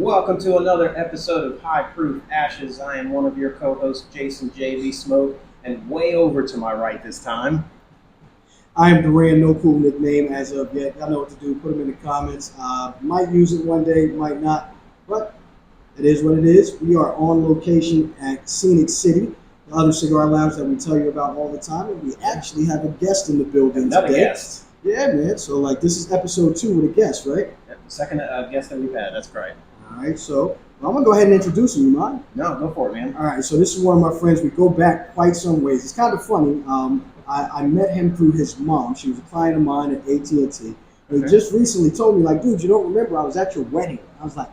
Welcome to another episode of High Proof Ashes. I am one of your co-hosts, Jason J.V. Smoke, and way over to my right this time. I am Doran, no cool nickname as of yet. Y'all know what to do. Put them in the comments. Might use it one day, might not. But it is what it is. We are on location at Scenic City, the other cigar lounge that we tell you about all the time. And we actually have a guest in the building Another today. guest. Yeah, man. So, this is episode 2 with a guest, right? The second guest that we've had, that's right. All right, so I'm going to go ahead and introduce him. You mind? No, go for it, man. All right, so this is one of my friends. We go back quite some ways. It's kind of funny. I met him through his mom. She was a client of mine at AT&T. And he just recently told me, dude, you don't remember I was at your wedding. I was like,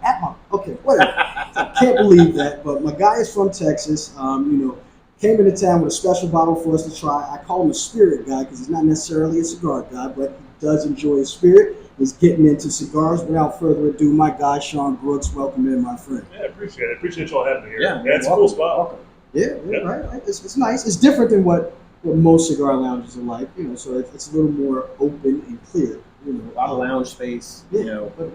okay, whatever. So I can't believe that. But my guy is from Texas. Came into town with a special bottle for us to try. I call him a spirit guy because he's not necessarily a cigar guy, but he does enjoy his spirit. He's getting into cigars. Without further ado, my guy, Sean Brooks. Welcome in, my friend. Yeah, I appreciate it. Appreciate y'all having me here. Yeah, it's a cool spot. Welcome. Yeah, right. It's nice. It's different than what most cigar lounges are like, so it's a little more open and clear. A lot of lounge space, but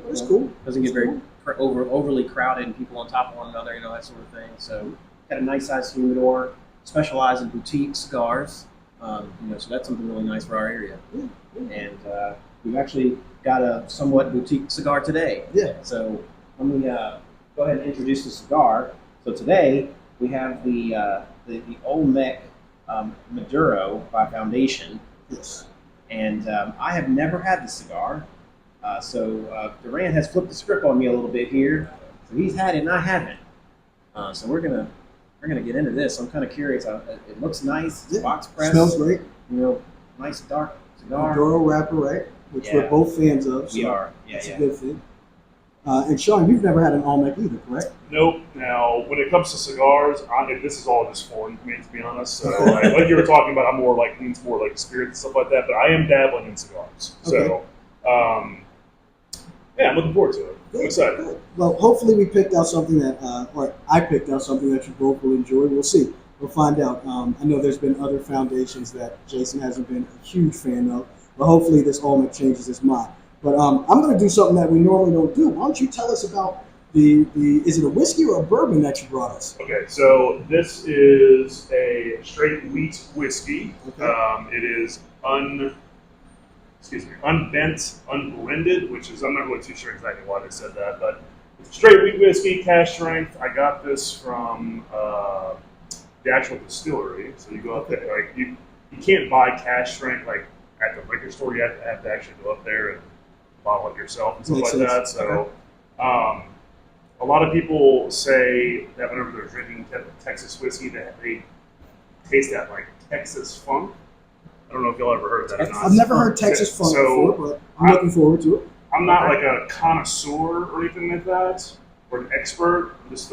it's cool. Doesn't get very overly crowded and people on top of one another, that sort of thing. So got a nice sized humidor, specialize in boutique cigars, so that's something really nice for our area. Yeah. And we've actually got a somewhat boutique cigar today. Yeah. So let me go ahead and introduce the cigar. So today we have the Olmec Maduro by Foundation. Yes. And I have never had this cigar. So Doran has flipped the script on me a little bit here. So he's had it and I haven't. So we're gonna get into this. I'm kind of curious. It looks nice. It's box press. Smells great. Nice dark cigar. Maduro wrapper, right? Which we're both fans of. So we are. That's a good thing. And Sean, you've never had an Olmec either, correct? Nope. Now, when it comes to cigars, this is all just foreign to me, to be honest. So, like you were talking about, I'm more leans more like spirits and stuff like that. But I am dabbling in cigars. So, I'm looking forward to it. I'm excited. Good. Well, hopefully we picked out something that, or I picked out something that you both will enjoy. We'll see. We'll find out. I know there's been other foundations that Jason hasn't been a huge fan of, but hopefully this Olmec changes his mind. But I'm going to do something that we normally don't do. Why don't you tell us about is it a whiskey or a bourbon that you brought us? Okay, so this is a straight wheat whiskey. Okay. It is Unbent, Unblended, which is, I'm not really too sure exactly why they said that, but it's straight wheat whiskey, cask strength. I got this from the actual distillery. So you go up there, you can't buy cask strength at the liquor store. You have to actually go up there and bottle it yourself and stuff Makes like sense. that. So a lot of people say that whenever they're drinking Texas whiskey, that they taste that Texas funk. I don't know if y'all ever heard that or not. I've never heard Texas funk before, but I'm looking forward to it. I'm not like a connoisseur or anything like that, or an expert. I'm just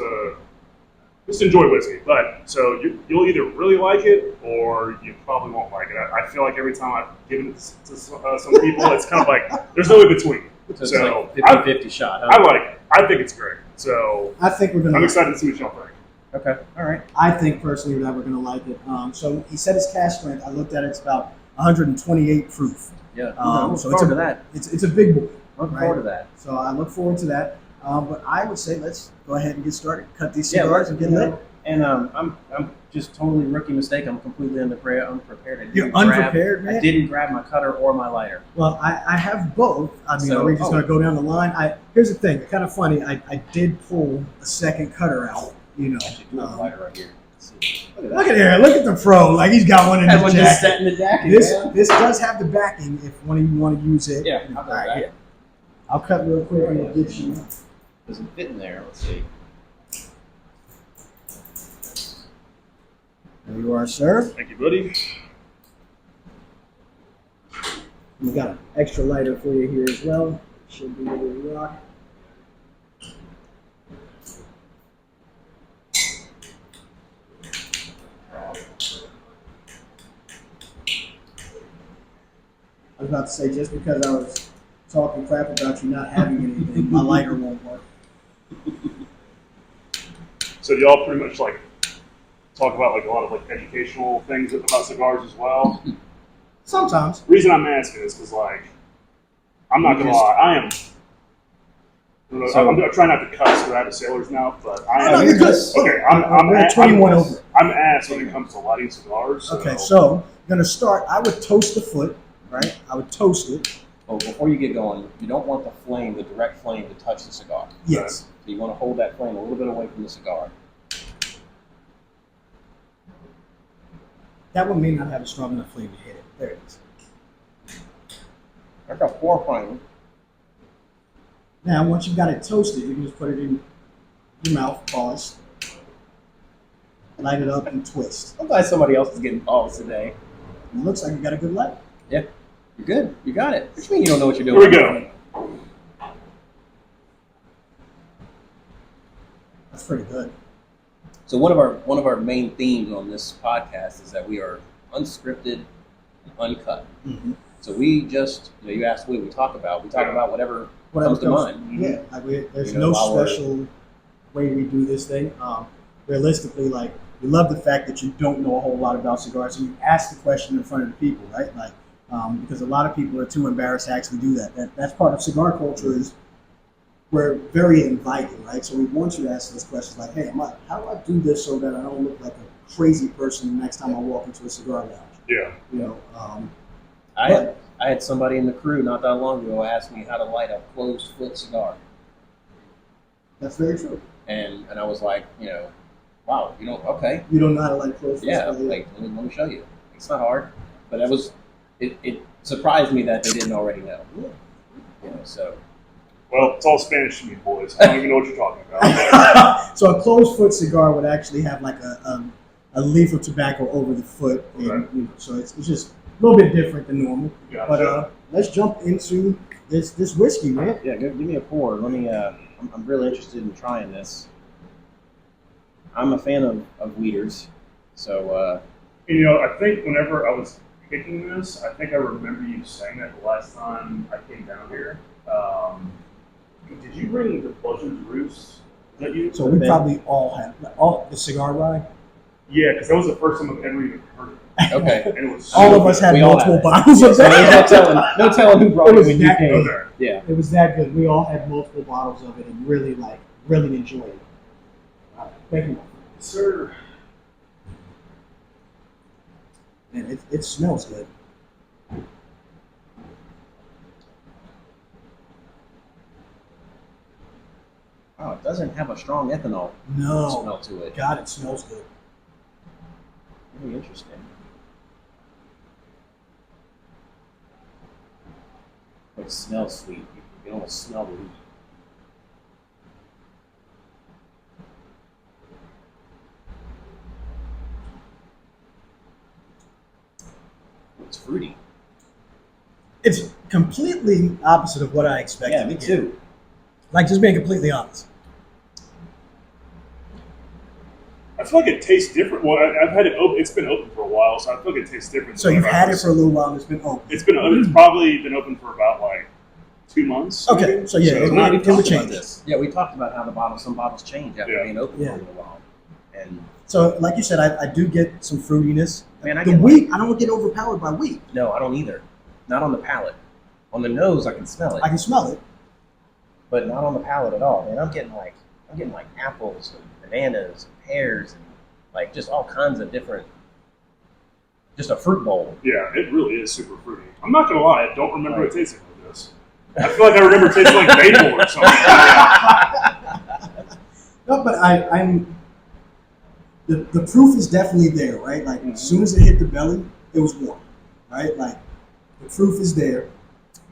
enjoy whiskey. But so you'll either really like it or you probably won't like it. I feel like every time I've given it to some people, it's kind of like there's no in between. So it's like 50-50 shot. Huh? I like it. I think it's great. So I think we're gonna. I'm excited to see what y'all think. Okay. All right. I think personally that we're going to like it. So he said his cask strength. I looked at it. It's about 128 proof. Yeah. So it's a big boy. Looking forward to that. So I look forward to that. But I would say let's go ahead and get started. Cut these cigars and get lit. And I'm just totally rookie mistake. I'm completely unprepared. You're unprepared, man? I didn't grab my cutter or my lighter. Well, I have both. I mean, are we just going to go down the line? Here's the thing. Kind of funny. I did pull a second cutter out. Actually, do a lighter right here. Let's see. Look at here. Look at the pro. He's got one in his jacket. Just set in the jacket. This does have the backing if one of you want to use it. Yeah. All right here. I'll cut real quick and we'll get you. Does it fit in there? Let's see. There you are, sir. Thank you, buddy. We got an extra lighter for you here as well. Should be able to rock. I was about to say, just because I was talking crap about you not having anything, my lighter won't work. So do y'all pretty much talk about a lot of educational things about cigars as well? Sometimes. The reason I'm asking is because I'm not gonna lie, I am So- I'm trying not to cuss because I have a sailor's mouth, but I No, am. you're good. Okay, We're at 21 over. I'm ass when it comes to lighting cigars. So. Okay, so I'm gonna start. I would toast the foot, right? I would toast it. Oh, before you get going, you don't want the flame, the direct flame, to touch the cigar. Yes. So you want to hold that flame a little bit away from the cigar. That one may not have a strong enough flame to hit it. There it is. I got 4 flame. Now, once you've got it toasted, you can just put it in your mouth, pause, light it up, and twist. I'm glad somebody else is getting balls today. And it looks like you got a good light. Yeah, you're good. You got it. What do you mean you don't know what you're Here doing? we go. That's pretty good. So one of our main themes on this podcast is that we are unscripted and uncut. Mm-hmm. So we just, you asked what we talk about. We talk about whatever comes to mind. Yeah, like there's You know, no special way we do this thing. Realistically, like, we love the fact that you don't know a whole lot about cigars, and you ask the question in front of the people, right? Like, because a lot of people are too embarrassed to actually do that. That's part of cigar culture is we're very inviting, right? So we want you to ask those questions like, hey, how do I do this so that I don't look like a crazy person the next time I walk into a cigar lounge? Yeah. You know, I had somebody in the crew not that long ago ask me how to light a closed foot cigar. that's very true. And I was like, wow, okay. You don't know how to light close. Yeah, like, let me show you. It's not hard. But it surprised me that they didn't already know. So. Well, it's all Spanish to me, boys. I don't even know what you're talking about. So a closed foot cigar would actually have like a leaf of tobacco over the foot, and, Right. So it's just a little bit different than normal. Gotcha. But let's jump into this whiskey, man. Yeah, give me a pour. Let me. I'm really interested in trying this. I'm a fan of wheaters, so. I think whenever I was picking this, I think I remember you saying that the last time I came down here. Did you bring the Buzzards Roost? Is that you? So we probably all have the cigar rye. Yeah, because that was the first time I've ever even heard of it. Okay. And it was All so of us good. had We all multiple have it. bottles of So that. no telling who brought It it was when you that came. Okay. Yeah. It was that good. We all had multiple bottles of it and really enjoyed it. Thank you. Sir. And it smells good. Oh, it doesn't have a strong ethanol No. smell to it. God, it smells good. Really interesting. It smells sweet. You can almost smell the wheat. It's fruity. It's completely opposite of what I expected. Yeah, me too. Like, just being completely honest. I feel like it tastes different. Well, I've had it open. It's been open for a while, so I feel like it tastes different. So you've had it for a little while and it's been open. It's probably been open for about like 2 months. Okay, maybe. so yeah, it's it not- would change. Yeah, we talked about how some bottles change after Yeah. being open Yeah. for a little while. And So, like you said, I do get some fruitiness. Man, I the get wheat, I don't get overpowered by wheat. no, I don't either. Not on the palate. On the nose, I can smell it, I can smell it. but not on the palate at all. Man, I'm getting like apples and bananas and pears and like just all kinds of different. Just a fruit bowl. Yeah, it really is super fruity. I'm not gonna lie, I don't remember it tasting like this. I feel like I remember it tasting like maple or something. No, but I'm. The proof is definitely there, right? Like, as soon as it hit the belly, it was warm, right? Like, the proof is there.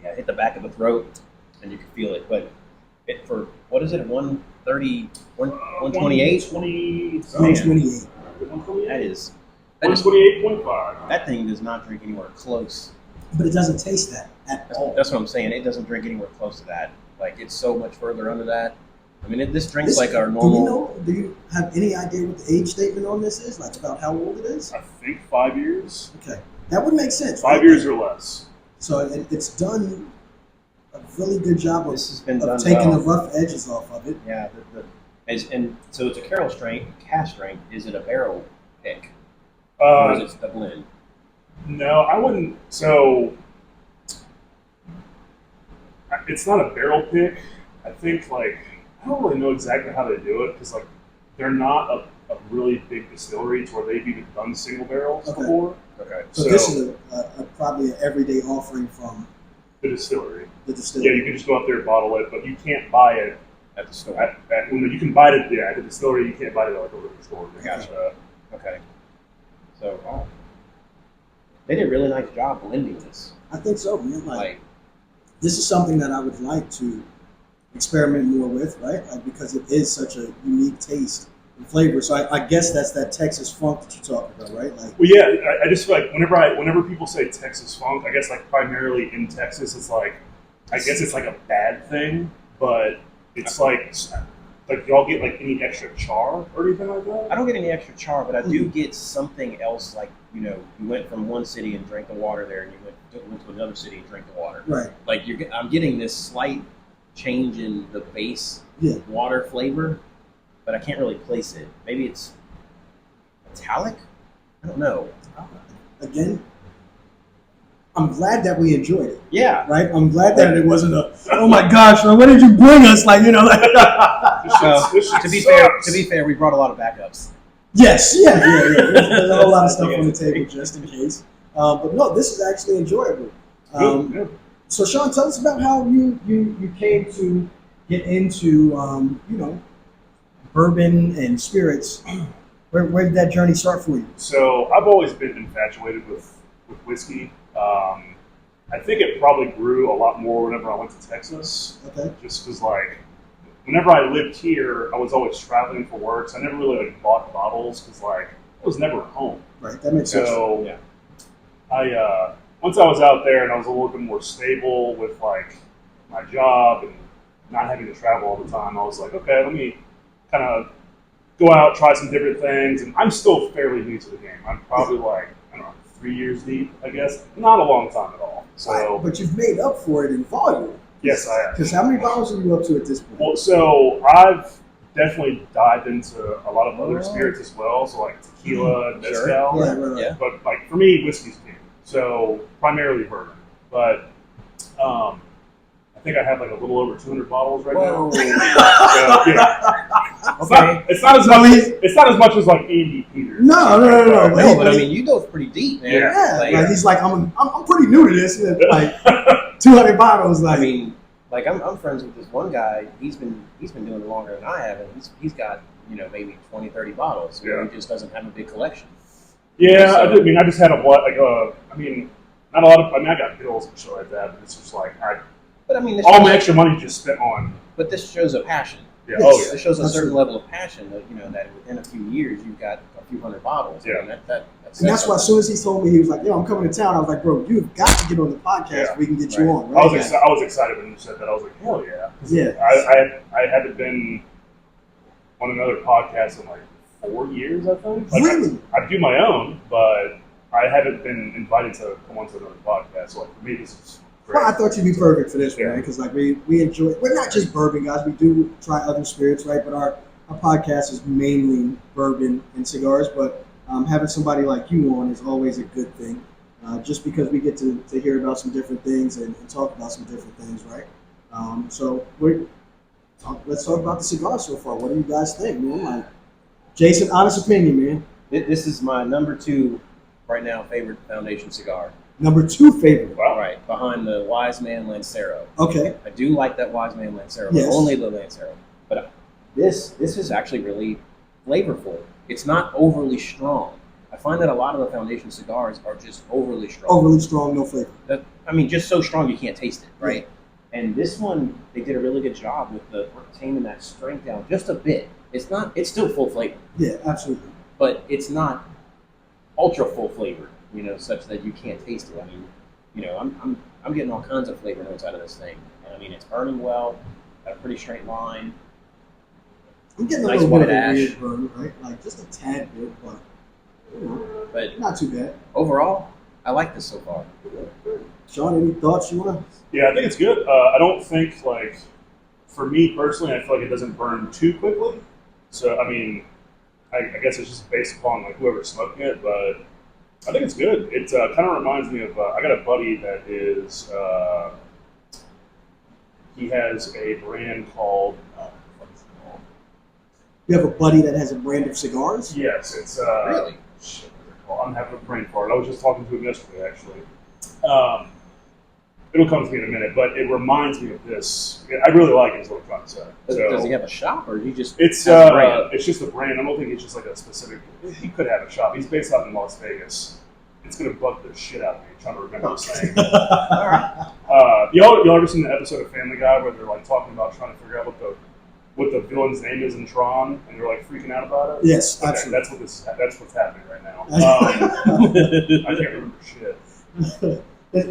Yeah, hit the back of the throat, and you can feel it. But for what is it? 130, 128. 128. That is 128.5. that thing does not drink anywhere close. But it doesn't taste that at all. That's what I'm saying. It doesn't drink anywhere close to that. Like it's so much further under that. I mean, this drinks like our normal. Do you have any idea what the age statement on this is? Like, about how old it is? I think 5 years. Okay. That would make sense. 5 right? years or less. So it's done a really good job of, This has been done taking well. the rough edges off of it. Yeah, and so it's a Carroll strength, cast strength. Is it a barrel pick, or is it a blend? No, I wouldn't. So it's not a barrel pick. I think like I don't really know exactly how they do it because like they're not a really big distillery to where they've even done single barrels before. Okay. So this is probably an everyday offering from the distillery. the distillery. Yeah, you can just go up there and bottle it, but you can't buy it At the store. you can buy it at the distillery. You can't buy it at like a liquor store. Gotcha. Okay. So, they did a really nice job blending this. I think so, man. Like, This is something that I would like to experiment more with, right? Like, because it is such a unique taste and flavor. So I guess that's that Texas funk that you're talking about, right? Like, well, yeah, I just feel like whenever people say Texas funk, I guess like primarily in Texas, it's like I guess it's like a bad thing, but it's like y'all get like any extra char or anything like that? I don't get any extra char, but I do get something else. Like, you went from one city and drank the water there, and you went to another city and drank the water. right. Like I'm getting this slight change in the base water flavor, but I can't really place it. Maybe it's metallic. I don't know. Again, I'm glad that we enjoyed it. Yeah. Right? I'm glad that it wasn't oh my gosh, man, what did you bring us? Like, like. This shit To be sucks. fair, we brought a lot of backups. Yes, yeah. There's a whole lot of stuff on the table just in case. But no, this is actually enjoyable. Good. So, Sean, tell us about how you came to get into, bourbon and spirits. Where did that journey start for you? So I've always been infatuated with whiskey. I think it probably grew a lot more whenever I went to Texas. Okay. Just because, like, whenever I lived here, I was always traveling for work, so I never really like bought bottles because, like, I was never home. Right, that makes sense. So Yeah. I once I was out there and I was a little bit more stable with like my job and not having to travel all the time, I was like, okay, let me kind of go out, try some different things, and I'm still fairly new to the game. I'm probably like, I don't know, 3 years deep, I guess. Not a long time at all. So But you've made up for it in volume. yes, I have. Because how many bottles are you up to at this point? Well, so I've definitely dived into a lot of other spirits as well, so like tequila and mezcal. Yeah, right. Yeah. But like for me, whiskey's king. So primarily bourbon. But I think I have like a little over 200 bottles right Whoa. now. So, yeah. Okay. It's not as much as like Andy Peters. No. No, but I mean, you go pretty deep, man. Yeah. Yeah, like he's like, I'm pretty new to this. Like 200 bottles. Like, I mean, like I'm friends with this one guy. He's been doing it longer than I have, and he's got maybe 20, 30 bottles. Yeah. He just doesn't have a big collection. Yeah, So- I just had not a lot of. I mean, I got bills and shit like that, but it's just like But I mean, this all my shows, extra money just spent on. but this shows a passion. Yeah. Yes. Oh yeah. It shows a certain Absolutely. level of passion that that within a few years you've got a few hundred bottles. Yeah. I mean, that's and that's why as soon as he told me, he was like, yo, I'm coming to town. I was like, bro, you've got to get on the podcast. Yeah. We can get you Right. on, I right? was excited when you said that. I was like, hell yeah. Yeah. I haven't been on another podcast in like 4 years, I think. Like, Really? I do my own, but I haven't been invited to come onto another podcast. So like for me, this is great. Well, I thought you'd be perfect for this one, Yeah. man, because like we enjoy. We're not just bourbon guys. We do try other spirits, right? But our podcast is mainly bourbon and cigars. But having somebody like you on is always a good thing, just because we get to hear about some different things and talk about some different things, right? So let's talk about the cigar so far. What do you guys think, man? Like, Jason, honest opinion, man. This is my number 2 right now favorite Foundation cigar. Number 2 favorite. Wow. All right, behind the Wise Man Lancero. Okay. I do like that Wise Man Lancero, Yes. but only the Lancero. But this is actually really flavorful. It's not overly strong. I find that a lot of the Foundation cigars are just overly strong. Overly strong, no flavor. Just so strong you can't taste it, right? And this one, they did a really good job with taming that strength down just a bit. It's still full flavor, Yeah, absolutely. but it's not ultra full flavor, such that you can't taste it. I mean, I'm getting all kinds of flavor notes out of this thing. And I mean, it's burning well, got a pretty straight line. I'm getting a Nice little bit of white a ash. weird burn, right? Like just a tad bit, but But not too bad. overall, I like this so far. Sean, any thoughts you want to? Yeah, I think it's good. I don't think like for me personally, I feel like it doesn't burn too quickly. So I mean, I guess it's just based upon like whoever's smoking it, but I think it's good. It kind of reminds me of I got a buddy that is He has a brand called. What's it called? You have a buddy that has a brand of cigars? Yes, it's Really? Shit, what's it called? I'm having a brain fart. I was just talking to him yesterday, actually. It'll come to me in a minute, but it reminds me of this. I really like his little concept. Does he have a shop, or he just It's has a brand? it's just a brand. I don't think it's just like a specific. He could have a shop. He's based out in Las Vegas. It's gonna bug the shit out of me trying to remember his name. All right. Y'all ever seen the episode of Family Guy where they're like talking about trying to figure out what the villain's name is in Tron, and they're like freaking out about it? Yes, Okay, absolutely. that's what's happening right now. I can't remember shit.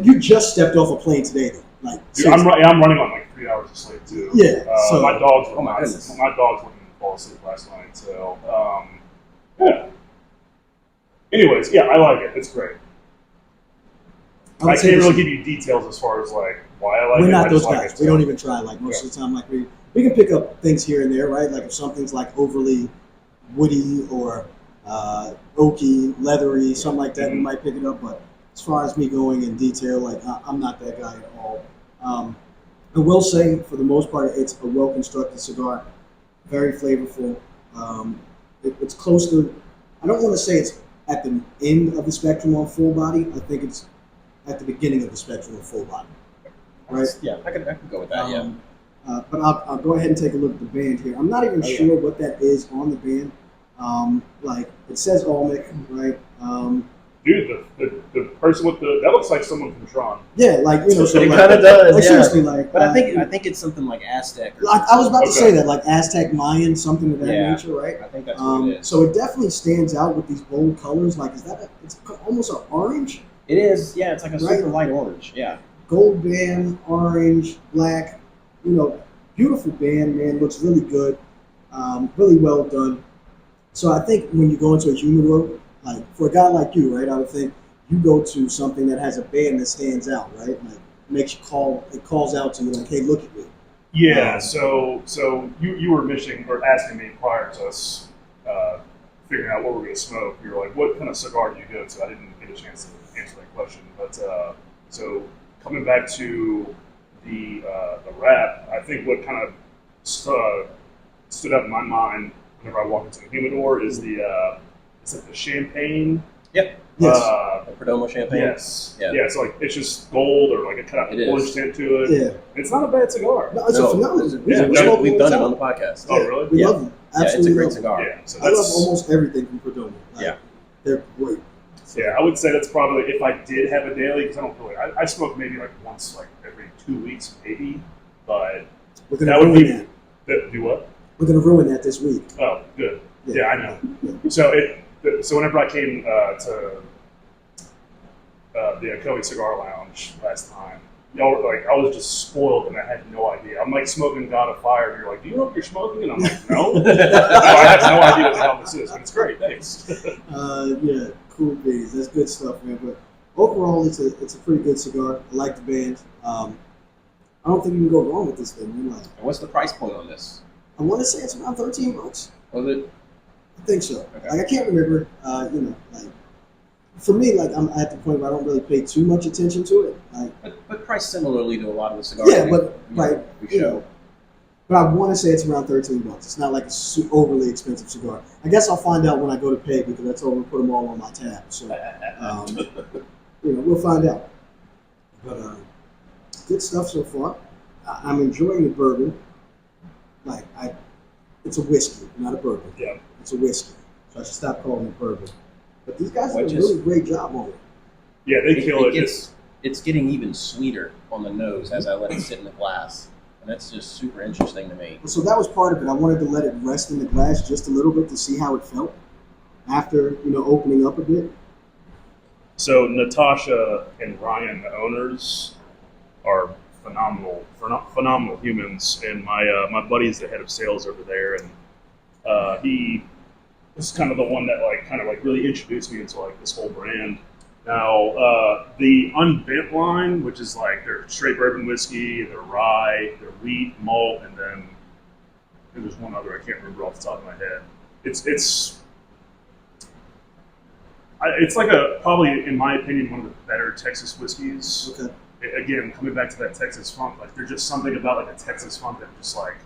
You just stepped off a plane today, though. Like, Dude, I'm running on like 3 hours of sleep too. Yeah, so- my dogs. Oh my goodness. My dogs wouldn't fall asleep last night. So yeah. Anyways, yeah, I like it. It's great. I can't really give you details as far as like why I like it. We're not I just those like guys. it. We don't even try. Like most of the time, like we can pick up things here and there, right? Like if something's like overly woody or oaky, leathery, something like that, we might pick it up. But as far as me going in detail, like I'm not that guy at all. I will say, for the most part, it's a well-constructed cigar, very flavorful. It's close to. I don't want to say it's at the end of the spectrum on full body. I think it's at the beginning of the spectrum of full body. Right? Yeah, I could go with that. But I'll go ahead and take a look at the band here. I'm not even sure what that is on the band. Like it says Olmec, right? Dude, the person with that looks like someone from Tron. Yeah, like so It like, kinda does, Like yeah. seriously, like. But I think it's something like Aztec. Or I was about to Okay. say that, like Aztec, Mayan, something of that nature, right? I think that's what it is. So it definitely stands out with these bold colors. Like, it's almost an orange, It is. Yeah, it's like a Right. super light orange. Yeah. gold band, orange, black. Beautiful band, man. Looks really good. Really well done. So I think when you go into a humidor, like for a guy like you, right, I would think you go to something that has a band that stands out, right? Like it calls out to you, like, hey, look at me. Yeah. So you were asking me prior to us figuring out what we're going to smoke. You were like, what kind of cigar do you go to? I didn't get a chance to answer that question. But so coming back to the wrap, I think what kind of stood up in my mind whenever I walk into the humidor is it's like the champagne. Yep. Yes. The Perdomo champagne. Yes. Yeah. Yeah. It's like it's just gold or like a kind It of orange is. tint to it. Yeah. It's not a bad cigar. No, it's a phenomenal. We've done it on the podcast. Oh, really? We Yeah. love them. Yeah, it's a Absolutely great love them. cigar. Yeah. So I love that's almost everything from Perdomo. Like, Yeah. They're great. yeah. I would say that's probably if I did have a daily because I don't really. I smoke maybe like once like every 2 weeks maybe, but We're gonna that would ruin be that. do what? We're gonna ruin that this week. Oh, good. Yeah, I know. Yeah. So whenever I came to the Akoe Cigar Lounge last time, y'all were like, I was just spoiled and I had no idea. I'm like smoking God of Fire, and you're like, do you know what you're smoking? And I'm like, no. No, I have no idea what the hell this is, but it's great. Thanks. Yeah, cool beans. That's good stuff, man. But overall, it's a pretty good cigar. I like the band. I don't think you can go wrong with this thing, man. Like, And what's the price point on this? I want to say it's around $13. Was it? I think so. Okay. Like I can't remember. Like for me, like I'm at the point where I don't really pay too much attention to it. Like, But priced similarly to a lot of the cigars. Yeah, we- but, you know, right, we you show. know. But I want to say it's around $13. It's not like a overly expensive cigar. I guess I'll find out when I go to pay because I told them to put them all on my tab. So we'll find out. But good stuff so far. I'm enjoying the bourbon. It's a whiskey, not a bourbon. Yeah. It's a whiskey, so I should stop calling it bourbon. But these guys did Which a is- really great job on it. Yeah, they kill it. It's getting even sweeter on the nose as I let it sit in the glass. And that's just super interesting to me. So that was part of it. I wanted to let it rest in the glass just a little bit to see how it felt after opening up a bit. So Natasha and Ryan, the owners, are phenomenal humans, and my buddy's the head of sales over there, and he was kind of the one that really introduced me into like this whole brand. Now the Unbendt line, which is like their straight bourbon whiskey, their rye, their wheat, malt, and then there's one other I can't remember off the top of my head. It's like probably in my opinion one of the better Texas whiskeys. Okay. again, coming back to that Texas funk, like there's just something about like a Texas funk that just like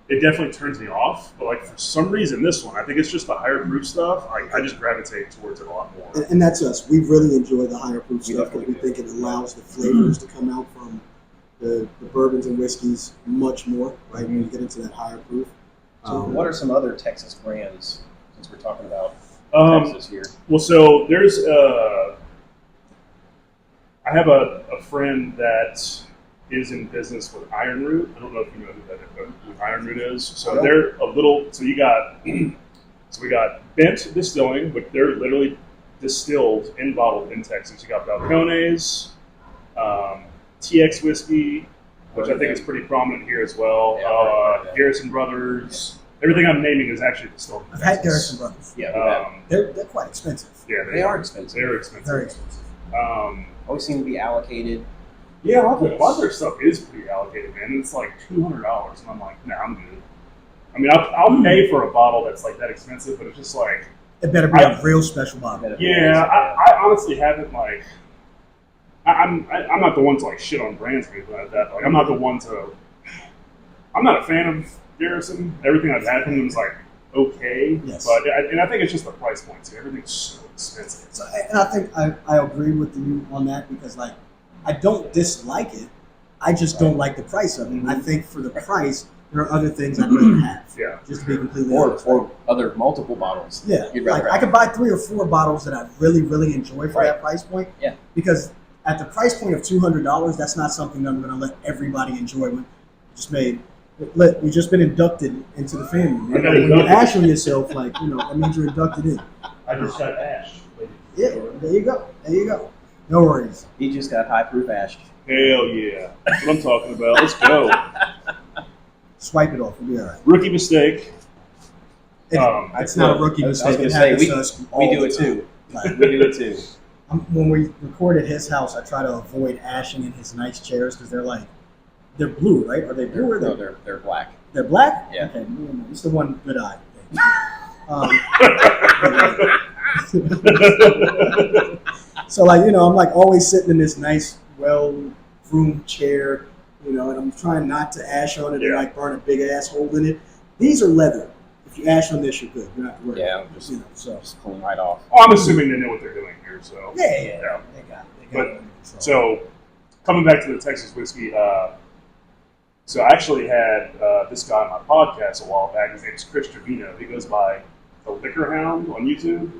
it definitely turns me off. But like for some reason, this one, I think it's just the higher proof stuff. I just gravitate towards it a lot more. And that's us. We really enjoy the higher proof stuff because we think it allows the flavors to come out from the bourbons and whiskeys much more, right? When you get into that higher proof. So what are some other Texas brands, since we're talking about Texas here? Well, so there's I have a friend that is in business with Iron Root. I don't know if you know who Iron Root is. So they're a little. So we got Unbendt Distilling, but they're literally distilled and bottled in Texas. You got Balcones, TX whiskey, which I think is pretty prominent here as well. Garrison Brothers. Everything I'm naming is actually distilled in I've Texas. had Garrison Brothers. Yeah, they're quite expensive. Yeah, they are expensive. They're expensive. Very expensive. Always seem to be allocated. Yeah, a lot of their stuff is pretty allocated, man. It's like $200, and I'm like, nah, I'm good. I mean, I'll pay for a bottle that's like that expensive, but it's just like it better be a real special bottle. Yeah, I honestly haven't like. I'm not the one to like shit on brands or anything like that. Like, I'm not the one to. I'm not a fan of Garrison. Everything I've had from them is like okay, yes. But I think it's just the price point too. Everything's so expensive. So, and I think I agree with you on that because like I don't dislike it. I just don't like the price of it. I think for the price, there are other things I'd rather have. Yeah. Just to be completely honest. Or other multiple bottles. Yeah. Like I could buy 3 or 4 bottles that I really, really enjoy for that price point. Yeah. Because at the price point of $200, that's not something that I'm going to let everybody enjoy. We just been inducted into the family. When you ash on yourself, like that means you're inducted in. I just got ash. Yeah. There you go. No worries. He just got high proof ashed. Hell yeah. That's what I'm talking about. Let's go. Swipe it off. We'll be all right. Rookie mistake. It's not a rookie mistake. I was going to say, we do it too. We do it too. When we record at his house, I try to avoid ashing in his nice chairs because they're blue, right? Are they blue or they're black? They're black? Yeah. Okay, it's the one good eye. So I'm like always sitting in this nice, well-groomed chair, and I'm trying not to ash on it and like burn a big ass hole in it. These are leather. If you ash on this, you're good. You're not worried. Yeah, just clean right off. Oh, I'm assuming they know what they're doing here, so yeah. They got it. So coming back to the Texas whiskey, so I actually had this guy on my podcast a while back. His name is Chris Trevino. He goes by the Liquor Hound on YouTube.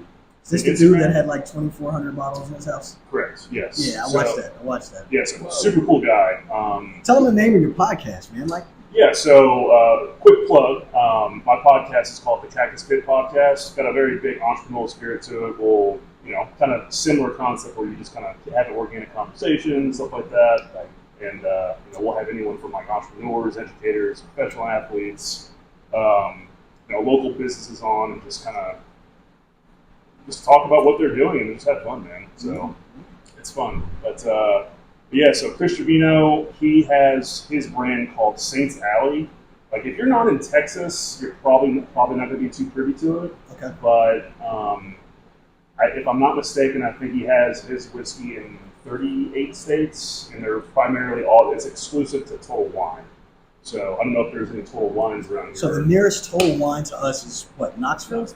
Is this the dude that had like 2,400 bottles in his house? Correct. Yes. Yeah, I watched that. Yeah, so super cool guy. Tell him the name of your podcast, man. Yeah, so quick plug. My podcast is called the Cactus Pit Podcast. It's got a very big entrepreneurial spirit to it. We'll, kind of similar concept where you just kind of have an organic conversation, stuff like that. And we'll have anyone from like entrepreneurs, educators, professional athletes, local businesses on, and just kind of just talk about what they're doing and just have fun, man. So it's fun. But so Chris Trevino, he has his brand called Saints Alley. Like if you're not in Texas, you're probably not going to be too privy to it. Okay. But if I'm not mistaken, I think he has his whiskey in 38 states, and they're primarily it's exclusive to Total Wine. So I don't know if there's any Total Wines around here. So the nearest Total Wine to us is what, Knoxville?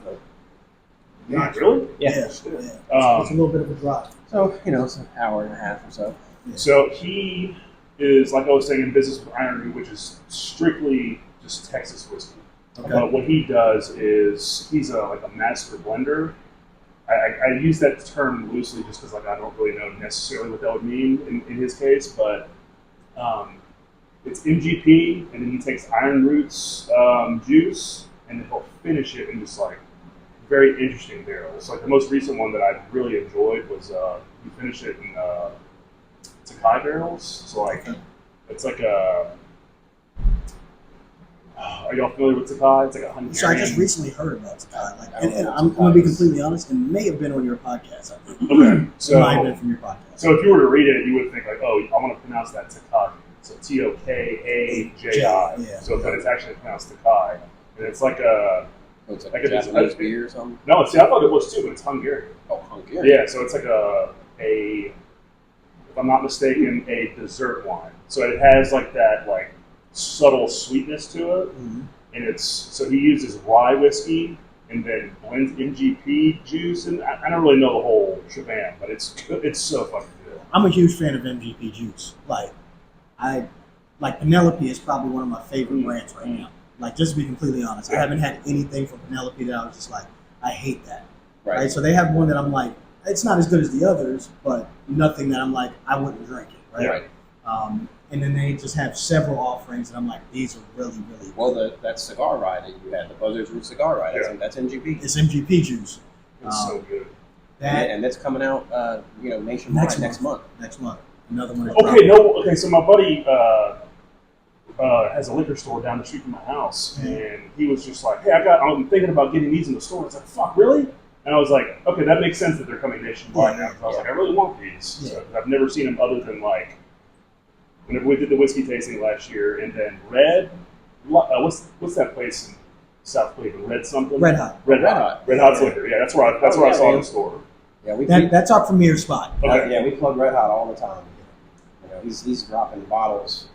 Yeah, really? Yeah. It's a little bit of a drive. So it's an hour and a half or so. Yeah. So he is, like I was saying, in business with Iron Root, which is strictly just Texas whiskey. Okay. But what he does is he's a master blender. I use that term loosely just because I don't really know necessarily what that would mean in his case, but it's MGP, and then he takes Iron Root's juice, and then he'll finish it in just very interesting barrels. Like the most recent one that I really enjoyed was he finished it in Sakai barrels. So it's like a. Are y'all familiar with Sakai? It's like a Hungarian. So I just recently heard about Sakai, and I'm going to be completely honest. It may have been on your podcast. I think. Okay, so it might have been from your podcast. So if you were to read it, you would think I want to pronounce that Sakai. So Tokaji. Yeah. So, but it's actually pronounced Sakai, and it's like a. It's like a Japanese beer or something? No, I thought it was too, but it's Hungarian. Oh, Hungarian. Yeah, so it's like if I'm not mistaken, a dessert wine. So it has like that like subtle sweetness to it, and it's so he uses rye whiskey and then blends MGP juice, and I don't really know the whole shebang, but it's good. It's so fucking good. I'm a huge fan of MGP juice. Like Penelope is probably one of my favorite brands right now. Like, just to be completely honest, I haven't had anything from Penelope that I was just like, I hate that. Right? So they have one that I'm like, it's not as good as the others, but nothing that I'm like, I wouldn't drink it. Right. And then they just have several offerings, and I'm like, these are really, really good. That cigar rye that you had, the Buzzards Root cigar rye, that's MGP. It's MGP juice. It's so good. And that's coming out, nationwide next month. Next month. Another one. Okay, so my buddy has a liquor store down the street from my house, and he was just like, "Hey, I'm thinking about getting these in the store." It's like, "Fuck, really?" And I was like, "Okay, that makes sense that they're coming nationwide now." I was like, "I really want these." Yeah. So, I've never seen them other than like whenever we did the whiskey tasting last year, and then Red. What's that place in South Cleveland? Red something. Red Hot. Red Hot's liquor. Yeah, that's where I saw the store. Yeah, that's our premier spot. Okay. We plug Red Hot all the time. He's dropping bottles.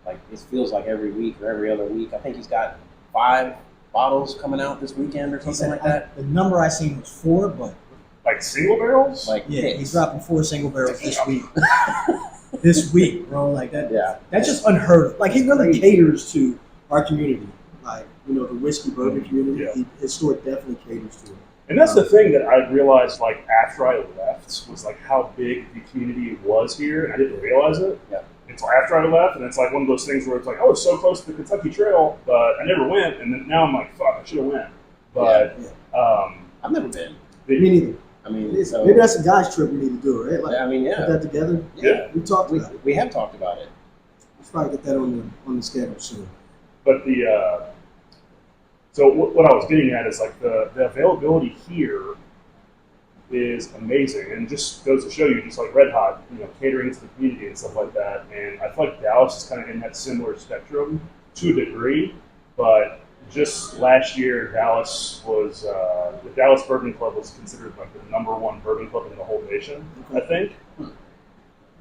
Like, it feels like every week or every other week. I think he's got 5 bottles coming out this weekend or something like that. The number I seen was 4, but like single barrels. He's dropping 4 single barrels this week. This week, bro, like that. Yeah, that's just unheard of. Like, he really caters to our community, like the whiskey bourbon community. Yeah. His store definitely caters to it. And that's the thing that I realized, like, after I left, was like how big the community was here, and I didn't realize it. Yeah. Until after I left, and it's like one of those things where it's like, oh, it's so close to the Kentucky Trail, but I never went, and then now I'm like, fuck, I should have went. But I've never been. Me neither. I mean, maybe that's a guy's trip we need to do, right? Like, put that together. Yeah. We talked about it. We have talked about it. Let's probably get that on the schedule soon. But so what I was getting at is like the availability here is amazing, and just goes to show you, just like Red Hot, catering to the community and stuff like that. And I feel like Dallas is kind of in that similar spectrum to a degree, but just last year, Dallas was the Dallas Bourbon Club was considered like the #1 bourbon club in the whole nation. I think.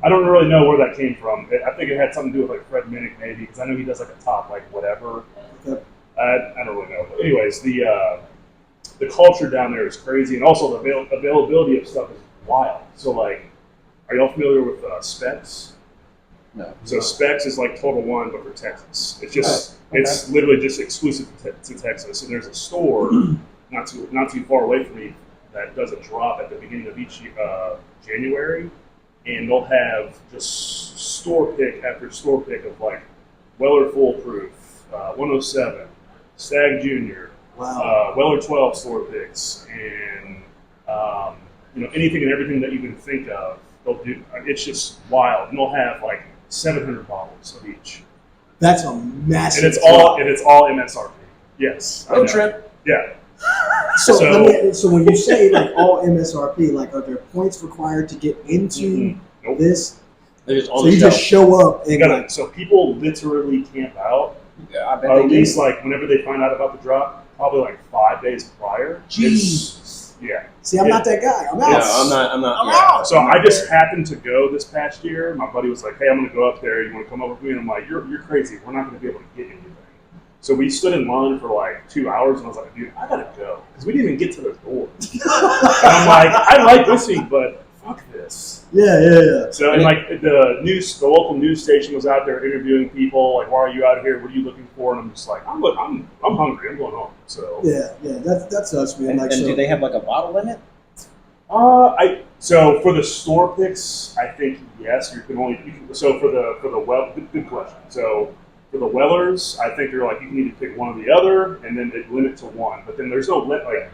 I don't really know where that came from. I think it had something to do with like Fred Minnick, maybe, because I know he does like a top like whatever. Okay. I don't really know. But anyways, the culture down there is crazy, and also the availability of stuff is wild. So like, are y'all familiar with Specs? No. So Specs is like Total Wine, but for Texas. It's just it's literally just exclusive to Texas. And there's a store not too far away from me that does a drop at the beginning of each January, and they'll have just store pick after store pick of like Weller Full Proof, 107, Stag Junior, Weller 12 store picks, and anything and everything that you can think of. They'll do. It's just wild, and they'll have like 700 bottles of each. That's a massive. And it's all MSRP. Yes. Road trip. Yeah. So when you say like all MSRP, like, are there points required to get into this? So you just show up and so people literally camp out. Yeah, I bet at least like whenever they find out about the drop, probably like 5 days prior. Jeez. Yeah. See, I'm not that guy. I'm out. Yeah, I'm not. I'm out. So I just happened to go this past year. My buddy was like, "Hey, I'm going to go up there. You want to come over with me?" And I'm like, "You're crazy. We're not going to be able to get anything." So we stood in line for like 2 hours, and I was like, "Dude, I gotta go," because we didn't even get to the door. And I'm like, "I like whiskey, but fuck this." Yeah. So and like the local news station was out there interviewing people. Like, "Why are you out here? What are you looking for?" And I'm just like, "I'm hungry. I'm going home." So yeah. That's us, man. And do they have like a bottle limit? So for the store picks, I think yes. So for the good question. So for the Wellers, I think they're like you can either pick one or the other, and then they limit to one. But then there's no limit. Like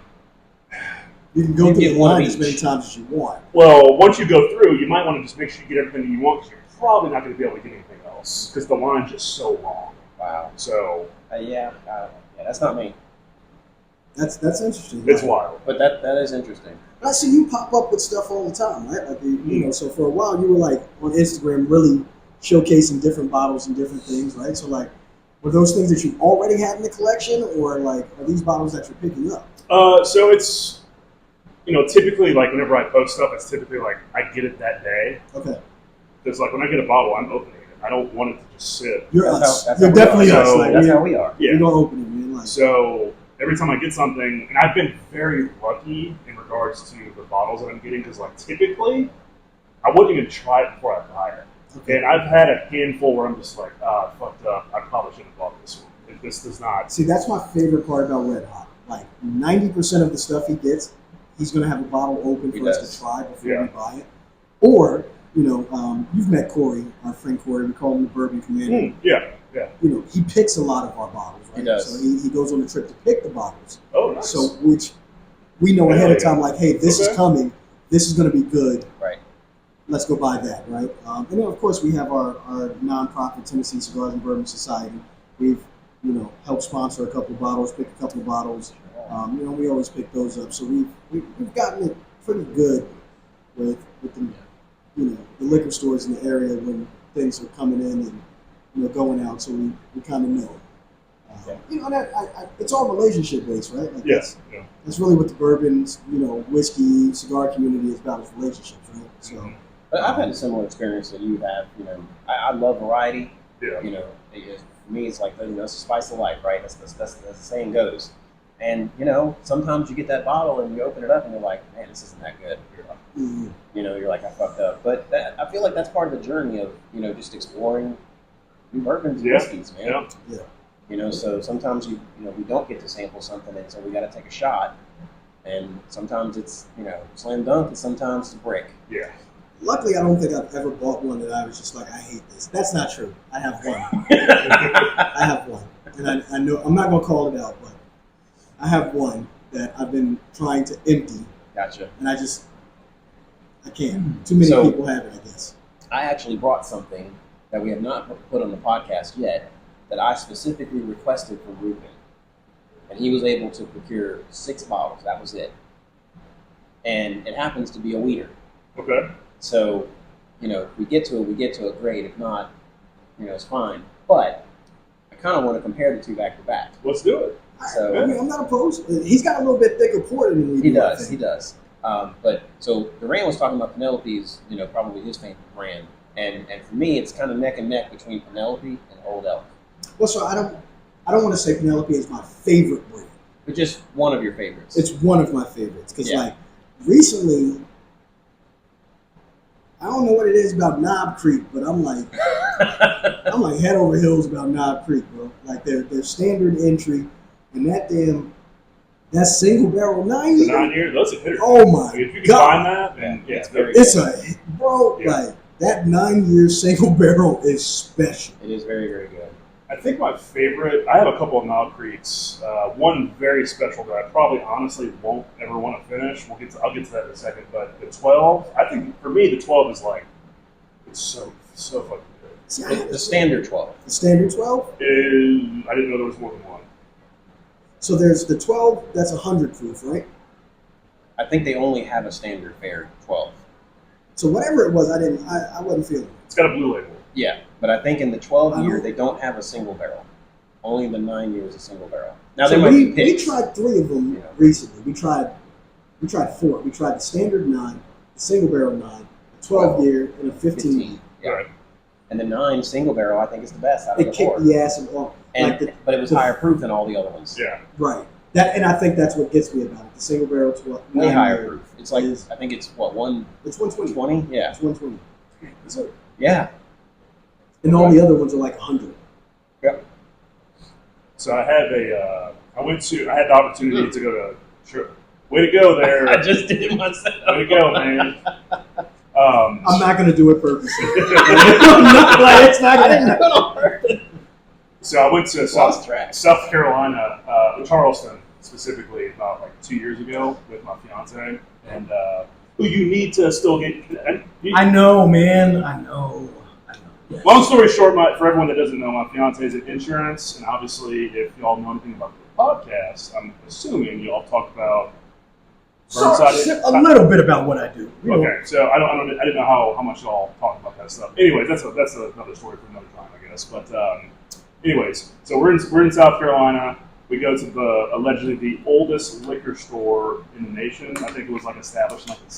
you can go through the line as many times as you want. Well, once you go through, you might want to just make sure you get everything that you want, because you're probably not going to be able to get anything else because the line's just so long. Wow. So that's not me. That's interesting. It's wild. But that is interesting. I see you pop up with stuff all the time, right? Like so for a while you were like on Instagram really showcasing different bottles and different things, right? So like, were those things that you already had in the collection, or like are these bottles that you're picking up? So it's typically like whenever I post stuff, it's typically like I get it that day. Okay. Because like when I get a bottle, I'm opening it. I don't want it to just sit. You're That's us. how- that's You're how we definitely are. us. So, Like, That's how we are. Yeah. We're gonna open it, man. Like, So every time I get something, and I've been very lucky in regards to the bottles that I'm getting, because like typically, I wouldn't even try it before I buy it. okay. And I've had a handful where I'm just like, I fucked up. I probably should have bought this one. This does not. See, that's my favorite part about Red Hot. Like 90% of the stuff he gets, he's gonna have a bottle open He for us does. to try before Yeah. we buy it. Or, you've met Corey, our friend Corey. We call him the Bourbon Commander. Yeah. He picks a lot of our bottles, right? He does. So he goes on a trip to pick the bottles. Oh, nice. So which we know ahead of time, like, hey, this is Okay. coming. This is going to be good. Right. Let's go buy that, right? And then of course we have our nonprofit Tennessee Cigars and Bourbon Society. We've helped sponsor a couple of bottles, pick a couple of bottles. We always pick those up. So we've gotten it pretty good with the the liquor stores in the area when things are coming in and going out. So we kind of know. It's all relationship based, right? Like Yes. that's really what the bourbon, whiskey, cigar community is about, is relationships, right? So, Mhm. But I've had a similar experience that you have. I love variety. Yeah. For me, it's like that's the spice of life, right? That's the saying goes. And sometimes you get that bottle and you open it up and you're like, man, this isn't that good. mhm. You're like, I fucked up. But I feel like that's part of the journey of just exploring new bourbons and Yeah. whiskeys, man. Yeah. So sometimes we don't get to sample something, and so we got to take a shot. And sometimes it's slam dunk, and sometimes it's a brick. Yeah. Luckily, I don't think I've ever bought one that I was just like, I hate this. That's not true. I have one. I have one, and I know I'm not gonna call it out, but I have one that I've been trying to empty, Gotcha. and I can't. Too many So- people have it, I guess. I actually brought something that we have not put on the podcast yet that I specifically requested from Ruben. And he was able to procure 6 bottles. That was it. And it happens to be a wheater. Okay. So, if we get to it, great. If not, it's fine. But I kind of want to compare the two back to back. Let's do it. So I'm not opposed. He's got a little bit thicker porter than we he do. I does. He think. does. But so Doran was talking about Penelope's, probably his favorite brand. And for me, it's kind of neck and neck between Penelope and Old Elk. Well, so I don't want to say Penelope is my favorite brand. But just one of your favorites. It's one of my favorites because, Yeah. like, recently, I don't know what it is about Knob Creek, but I'm like head over heels about Knob Creek, bro. Like their standard entry, and that single barrel 9 The year. 9 years. Those are hitters. Oh my If you can God. find that, then Yeah, it's very very. It's a bro. Yeah. Like that 9 year single barrel is special. It is very, very good. I think my favorite. I have a couple of Knob Creeks. One very special that I probably honestly won't ever want to finish. I'll get to that in a second. But the 12, I think for me the 12 is like it's so fucking good. See, I had The standard 12. the standard 12. I didn't know there was more than one. So there's the 12 that's 100 proof, right? I think they only have a standard fair 12. So whatever it was, I wasn't feeling it. It's got a blue label. Yeah, but I think in the 12 year, don't- they don't have a single barrel. Only the 9 year is a single barrel. Now, So there might we be picks. tried 3 of them Yeah. recently. We tried 4. We tried the standard 9, the single barrel 9, the 12 year, and a 15. Yeah. Right. And the 9 single barrel, I think, is the best out of It the kicked 4. the ass of all. And, but it was higher proof than all the other ones. Yeah. Right. And I think that's what gets me about it. The single barrel 12. Way 9 higher year proof. It's like, is- I think it's, what, 120? It's 120. Yeah. It's 120. So, Yeah. and all the other ones are like 100. Yep. So I had the opportunity to go to. Sure. Way to go there. I just did it myself. Way to go, man. I'm not going to do it purposely. I'm not, like, it's not I going didn't do to it on purpose. So I went to Lost track. South Carolina, Charleston specifically, about like 2 years ago with my fiance, and who you need to still get. I know, man. I know. Long story short, for everyone that doesn't know, my fiance is in insurance, and obviously, if y'all know anything about the podcast, I'm assuming y'all talked about Burnside. A little bit about what I do. You know, Okay, so I didn't know how much y'all talked about that stuff. Anyways, that's another story for another time, I guess. But anyways, so we're in South Carolina. We go to allegedly the oldest liquor store in the nation. I think it was like established in like the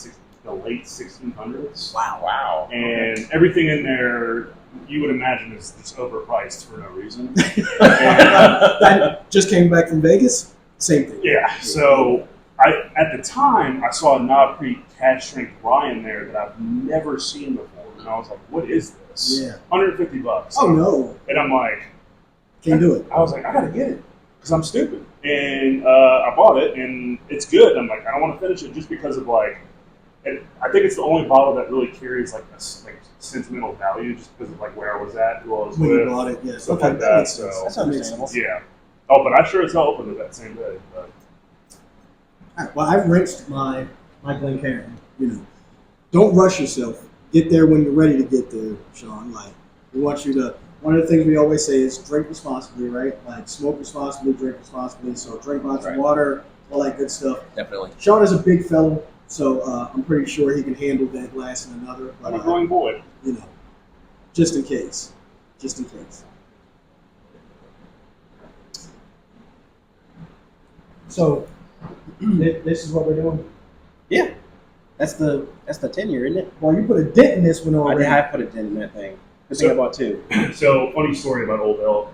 the late 1600s. Wow. And everything in there you would imagine is just overpriced for no reason. That just came back from Vegas. Same thing. Yeah. So at the time I saw a Knob Creek cash strength rye in there that I've never seen before, and I was like, "What is this?" Yeah. $150. Oh no. And I'm like, Can't do it. I was like, I gotta get it because I'm stupid. And I bought it, and it's good. I'm like, I don't want to finish it just because of like, and I think it's the only bottle that really carries like sentimental value, just because of like where I was at, who I was When you with, bought it, yes. stuff Okay, like that. makes So sense. That's understandable. yeah. Oh, but I sure as hell opened it that same day. But All right, well, I've rinsed my Glencairn. You know, don't rush yourself. Get there when you're ready to get there, Sean. Like, we want you to. One of the things we always say is drink responsibly, right? Like, smoke responsibly, drink responsibly. So drink lots of water, all that good stuff. Definitely. Sean is a big fellow, so I'm pretty sure he can handle that glass and another. But, I'm a growing boy. you know, just in case. Just in case. So, this is what we're doing? Yeah. That's the 10-year, isn't it? Well, you put a dent in this one already. I put a dent in that thing. Good thing I bought two. So, funny story about Old Elk.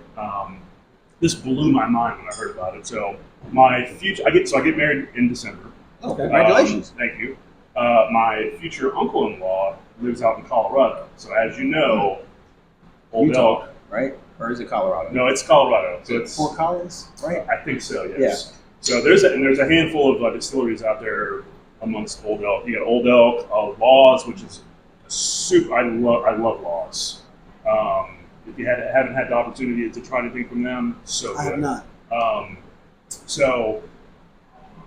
This blew my mind when I heard about it. So, my future, I get married in December. Oh, congratulations. Thank you. My future uncle-in-law lives out in Colorado. So, as you know, Old Utah, Elk, right? Or is it Colorado? no, it's Colorado. So it's Fort Collins, right? I think so. Yes. So there's a handful of distilleries out there amongst Old Elk. You got Old Elk, Laws, which is super. I love Laws. If you haven't had the opportunity to try anything from them, so good. I have not. So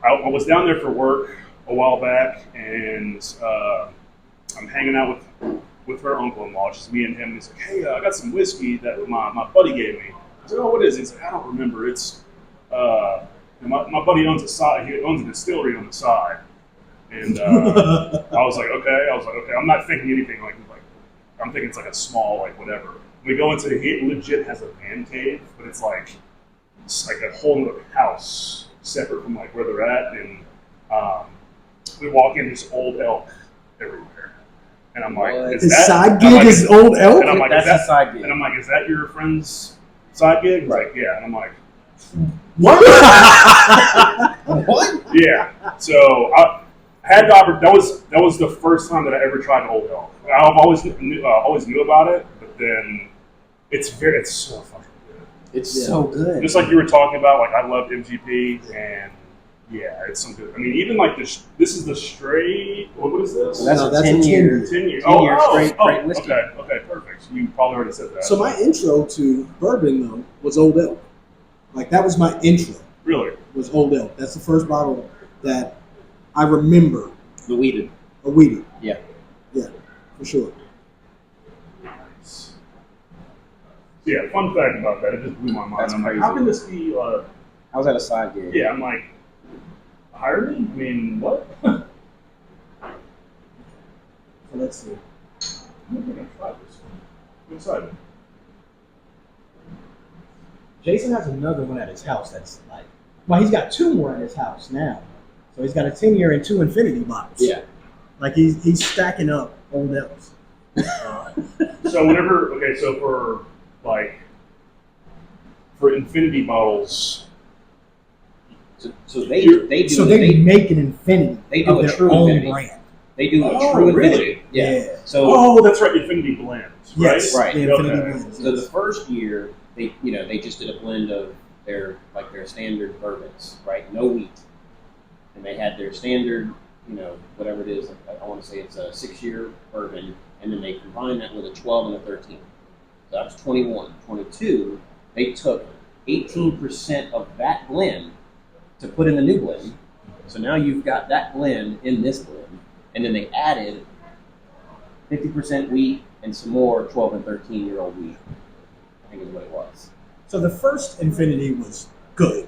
I was down there for work a while back, and I'm hanging out with her uncle-in-law. Just me and him. And he's like, "Hey, I got some whiskey that my buddy gave me." I said, "Oh, what is it?" He's like, "I don't remember. It's my buddy owns he owns a distillery on the side." And I was like, okay. I'm not thinking anything like I'm thinking it's like a small like whatever. We go into it legit has a man cave, but it's like a whole other house separate from like where they're at, and we walk in, this Old Elk everywhere, and I'm like, What? is His that side I'm gig like, is Old Elk? and I'm like, That's is that a side gig. And I'm like, is that your friend's side gig? He's like, yeah, and I'm like, What? What? yeah. So I had the that was the first time that I ever tried Old Elk. I've always knew about it, but then it's so fucking good. It's so good. Just like you were talking about, like I love MGP, and yeah, it's some good. I mean, even like this is the straight. What is this? That's No, a that's a 10-year. 10-year. 10-year straight whiskey. Okay, perfect. You probably already said that. So my intro to bourbon, though, was Old Elk. Like, that was my intro, Really? was Old Elk. That's the first bottle that I remember The weeded. a wheaty. Yeah. Yeah, for sure. Nice. Yeah, fun fact about that, it just blew my mind. That's I'm crazy. like, how can this be? I was at a side gig. Yeah, I'm like, hire me? I mean, what? So let's see. I don't think I've tried this one. I'm excited. Jason has another one at his house that's like, well, he's got two more at his house now. So he's got a 10-year and two infinity bottles. Yeah. Like, he's stacking up Old Elks. So for infinity bottles, So they make an infinity. They do of a their true own infinity. brand. They do a Oh, true really? infinity. Yeah. Yeah. So oh, that's right, infinity blends, right? Yes, Right. the infinity Okay. blends. So the first year, they just did a blend of their standard bourbons, right? No wheat, and they had their standard, whatever it is. I want to say it's a 6-year bourbon, and then they combined that with a 12 and a 13. So that was 21. 22, they took 18% of that blend to put in the new blend. So now you've got that blend in this blend, and then they added 50% wheat and some more 12 and 13-year-old wheat. I think is what it was. So the first infinity was good.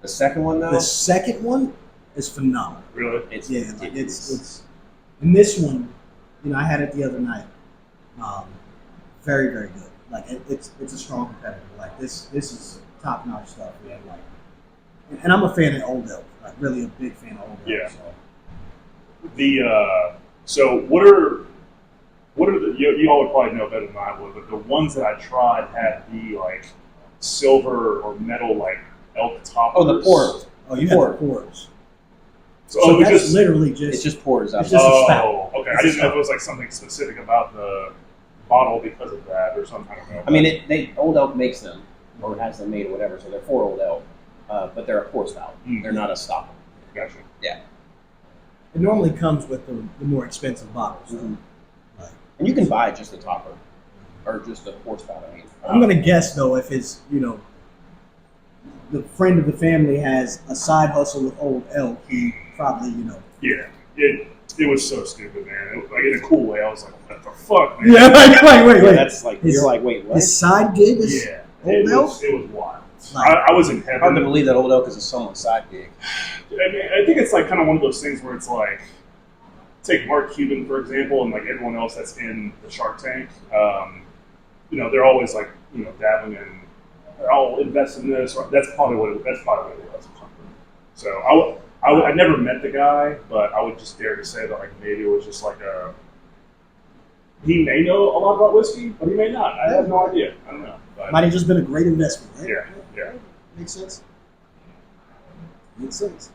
The second one, though, The second one is phenomenal. Really? it's Yeah, like it's and this one, I had it the other night. Very, very good. Like it's a strong competitor. Like this is top notch stuff. Yeah, like, and I'm a fan of Old Elk. Like really a big fan of Old Elk. Yeah. So. So what are the you all would probably know better than I would, but the ones that I tried had the like silver or metal like elk toppers. Oh, the port. Oh, you have the pours. So, it was that's just literally just It's just pours out. It's just a spout. okay. It's I didn't know a if it was like something specific about the bottle because of that or something. I don't know. I mean, Old Elk makes them or has them made or whatever, so they're for Old Elk, but they're a pour style. Mm. They're not a stopper. Gotcha. it normally comes with the more expensive bottles. Mhm. Like, And you can buy just a topper or just a pour spout. I mean, I'm gonna guess though, if his the friend of the family has a side hustle with Old Elk, he probably Yeah. It was so stupid, man. Like in a cool way. I was like, what the fuck, man? yeah, like wait. that's like His- you're like, wait, what? His side gig is Yeah. Old Elk. It was wild. Like- I was in heaven. Hard to believe that Old Elk is a someone's side gig. I mean, I think it's like kind of one of those things where it's like, take Mark Cuban for example, and like everyone else that's in the Shark Tank. They're always like, dabbling in, I'll invest in this. Or that's probably what it was or something. So I never met the guy, but I would just dare to say that like maybe it was just like he may know a lot about whiskey, but he may not. I have no idea. I don't know. But Might have just been a great investment, right? yeah. Makes sense. Makes sense.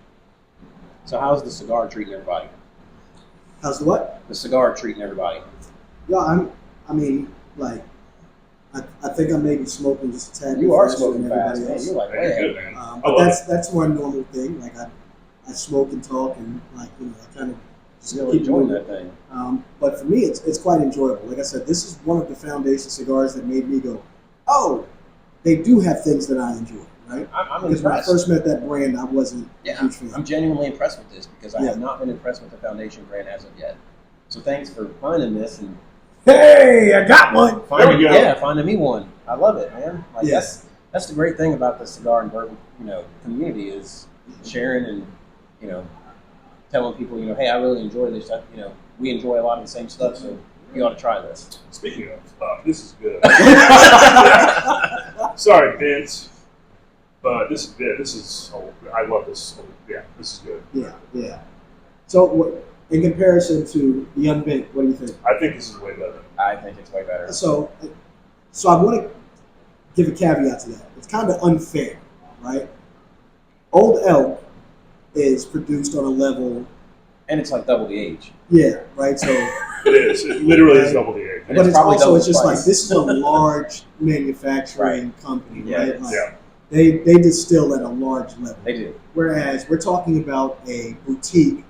So how's the cigar treating everybody? How's the what? The cigar treating everybody. Yeah, I think I may be smoking just a tad. You bit are faster smoking than fast, everybody man. else. You're like, Very hey. good, man. I But love that's more a normal thing. Like I smoke and talk and I kind of just You're keep enjoying moving. that thing. But for me, it's quite enjoyable. Like I said, this is one of the Foundation cigars that made me go, oh, they do have things that I enjoy, right? I'm Because when I impressed. first met that brand, I wasn't a Yeah, huge fan. I'm genuinely impressed with this because I Yeah. have not been impressed with the Foundation brand as of yet. So thanks for finding this and Hey, I got one. There we go. finding me one. I love it, man. Like Yeah. that's the great thing about the cigar and bourbon, community is sharing and telling people, hey, I really enjoy this. We enjoy a lot of the same stuff, so you ought to try this. Speaking of, this is good. Sorry, Vince, but this is good. I love this. Yeah, this is good. Yeah. So, in comparison to the Unbendt, what do you think? I think this is way better. I think it's way better. So I want to give a caveat to that. It's kind of unfair, right? Old Elk is produced on a level, And it's like double the age. yeah, right. So, It is. It literally is double the age. And but it's it's probably also double it's the just price. like this is a large manufacturing company, Yeah, right? it is. Like, Yeah. they distill at a large level. They do. Whereas we're talking about a boutique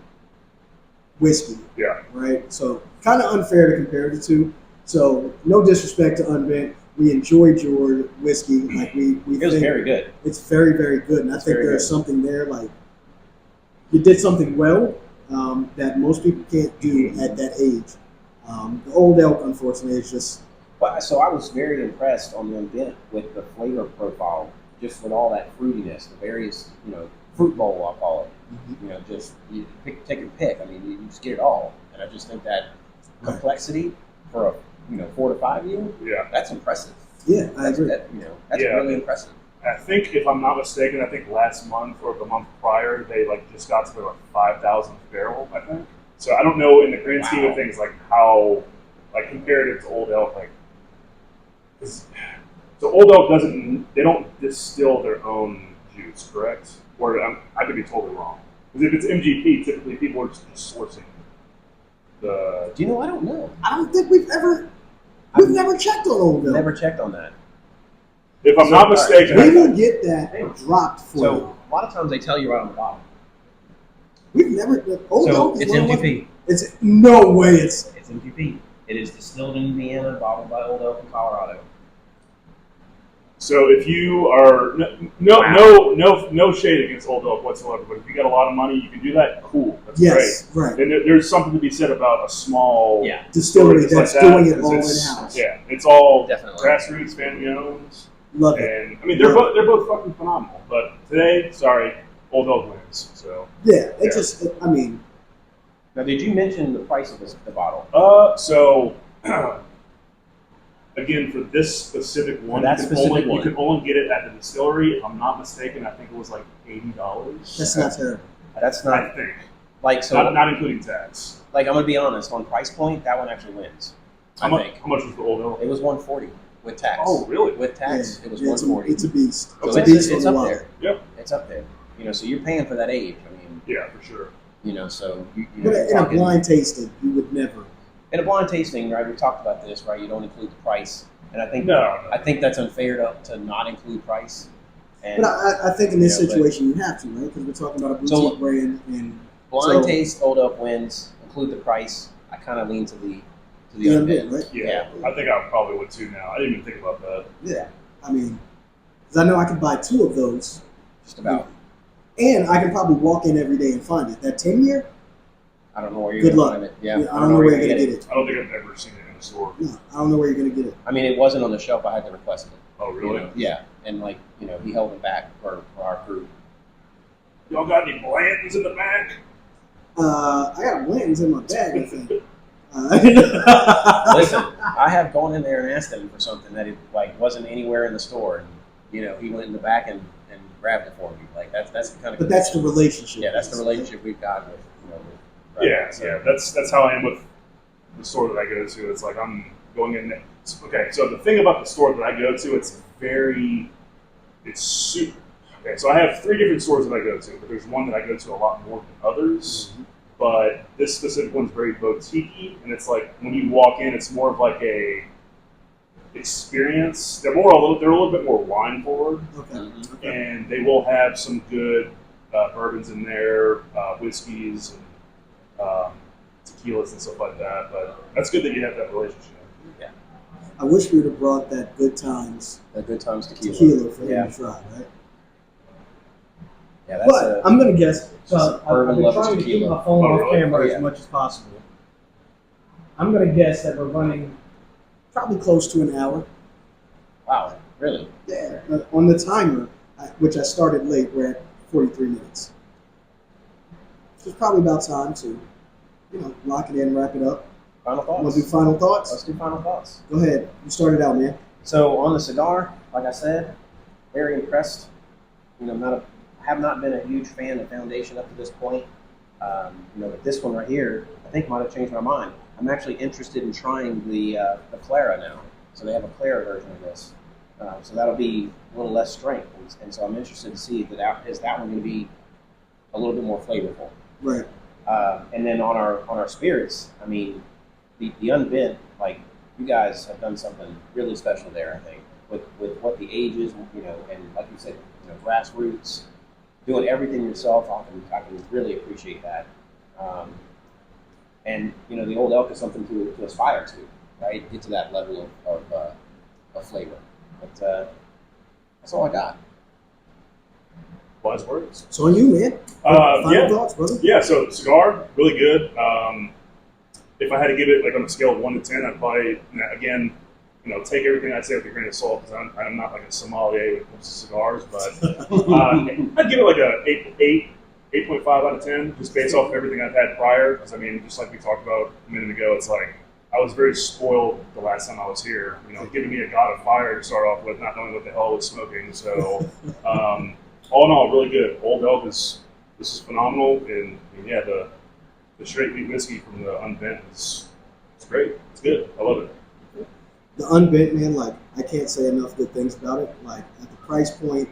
whiskey, Yeah. right? So kind of unfair to compare the two. So no disrespect to Unbendt. We enjoyed your whiskey. Like we It was think very good. it's very, very good. And I think very there's good. something there, like you did something well that most people can't do at that age. The Old Elk, unfortunately, is just So I was very impressed on the Unbent with the flavor profile, just with all that fruitiness, the various, fruit bowl, I'll call it. Just you take your pick. I mean, you just get it all. And I just think that complexity for a 4 to 5 year, Yeah. that's impressive. yeah, I agree. That's Yeah. really impressive. I think, if I'm not mistaken, last month or the month prior, they just got to their 5,000th barrel, I think. So I don't know in the grand scheme of Wow. things, how, comparative to Old Elk, so Old Elk they don't distill their own juice, correct? Or I could be totally wrong. Because if it's MGP, typically people are just sourcing the. Do you know? I don't know. I don't think we've never checked on Old Elk. Never checked on that. If I'm not mistaken, We will get that dropped for you. So a lot of times they tell you right on the bottom. We've never. Old So Elk is it's one of my- MGP. It's no way. It's It's MGP. It is distilled in Indiana, bottled by Old Elk in Colorado. so if you are no shade against Old Elk whatsoever, but if you got a lot of money, you can do that. Cool, that's yes, great. right. And there's something to be said about a small Distillery Just like that's that, doing it 'cause all in it's- house. Yeah, it's all Definitely. grassroots, family owned, Love it. and I mean they're both fucking phenomenal. But today, sorry, Old Elk wins. So Yeah, Yeah. I mean, Now, did you mention the price of the bottle? again for this specific one, that specific you one. can only get it at the distillery. If I'm not mistaken, I think it was like $80. that's not terrible. That's I not think. Like so, not including tax. like I'm gonna be honest, on price point, that one actually wins. How I much? think How much was the old elk? it was 140 with tax. Oh, really? With tax, Yeah, it was yeah, 140. It's a beast. So It's a beast it's on up the there. Yep. It's up there. You know, so you're paying for that age. I mean, Yeah, for sure. you know, so you But know, in a blind tasting, you would never. in a blind tasting, right? We talked about this, right? You don't include the price, and I think No. I think that's unfair to not include price. And But I think in this you know, situation you have to, right? Because we're talking about a boutique So- brand, and blind so- taste, Old Elk wins. Include the price. I kind of lean to the the Unbendt. Unbendt, right? Yeah, I think I probably would too now. I didn't even think about that. Yeah, I mean, because I know I could buy 2 of those, Just about. and I can probably walk in every day and find it. That 10-year, I don't know where you're Good gonna luck. find it. Yeah, I don't know where you're gonna get it. I don't think I've ever seen it in a store. No, I don't know where you're gonna get it. I mean, it wasn't on the shelf. I had to request it. Oh, You really? know? Yeah, and like you know, he held it back for our group. Y'all got any Blantons in the back? I got Blanton's in my bag, I think. Listen, I have gone in there and asked him for something that it like wasn't anywhere in the store, and you know, he went in the back and grabbed it for me. Like that's the kind of. But that's the relationship. Yeah, that's the relationship we've got with you know. With, Yeah, yeah. That's how I am with the store that I go to. It's like I'm going in. Okay, so the thing about the store that I go to, it's super. Okay, so I have 3 different stores that I go to, but there's one that I go to a lot more than others. Mm-hmm. But this specific one's very boutique-y, and it's like when you walk in, it's more of like a experience. They're a little bit more wine forward, Okay. Mhm. Okay. and they will have some good bourbons in there, whiskeys, and tequilas and stuff like that. But that's good that you have that relationship. I wish we would have brought that Good Times The Good Times tequila for Yeah, him to try, right? yeah. That's But I'm gonna guess. So Just I've bourbon been level trying to keep tequila. my phone Oh, off really? camera Oh, yeah. as much as possible. I'm gonna guess that we're running probably close to an hour. wow, really. Yeah. On the timer, which I started late, we're at 43 minutes. So it's probably about time to, lock it in, wrap it up. Final Want to do thoughts. final thoughts? Let's do final thoughts. Go ahead. You start it out, man. So on the cigar, like I said, very impressed. You know, have not been a huge fan of Foundation up to this point. But this one right here, I think might have changed my mind. I'm actually interested in trying the Clara now. So they have a Clara version of this. So that'll be a little less strength, and so I'm interested to see is that one going to be a little bit more flavorful. Right. And then on our spirits, I mean, the Unbent, like you guys have done something really special there. I think with what the age is, and like you said, grassroots, doing everything yourself. I can really appreciate that. And the Old Elk is something to aspire to, right? Get to that level of flavor. But that's all I got. Wise words. So on you, man. Final Yeah. thoughts, brother? Yeah, so cigar, really good. If I had to give it like on a scale of 1 to 10, I'd probably, again, take everything I say with a grain of salt because I'm not like a sommelier when it comes to cigars, but I'd give it like a 8.5 out of 10, just based off everything I've had prior. Because I mean, just like we talked about a minute ago, it's like I was very spoiled the last time I was here. Giving me a God of Fire to start off with, not knowing what the hell I was smoking. So all in all, really good. Old Elk this is phenomenal, and yeah, the straight wheat whiskey from the Unbendt it's great. It's good. I love it. The Unbent, man, like I can't say enough good things about it. Like at the price point,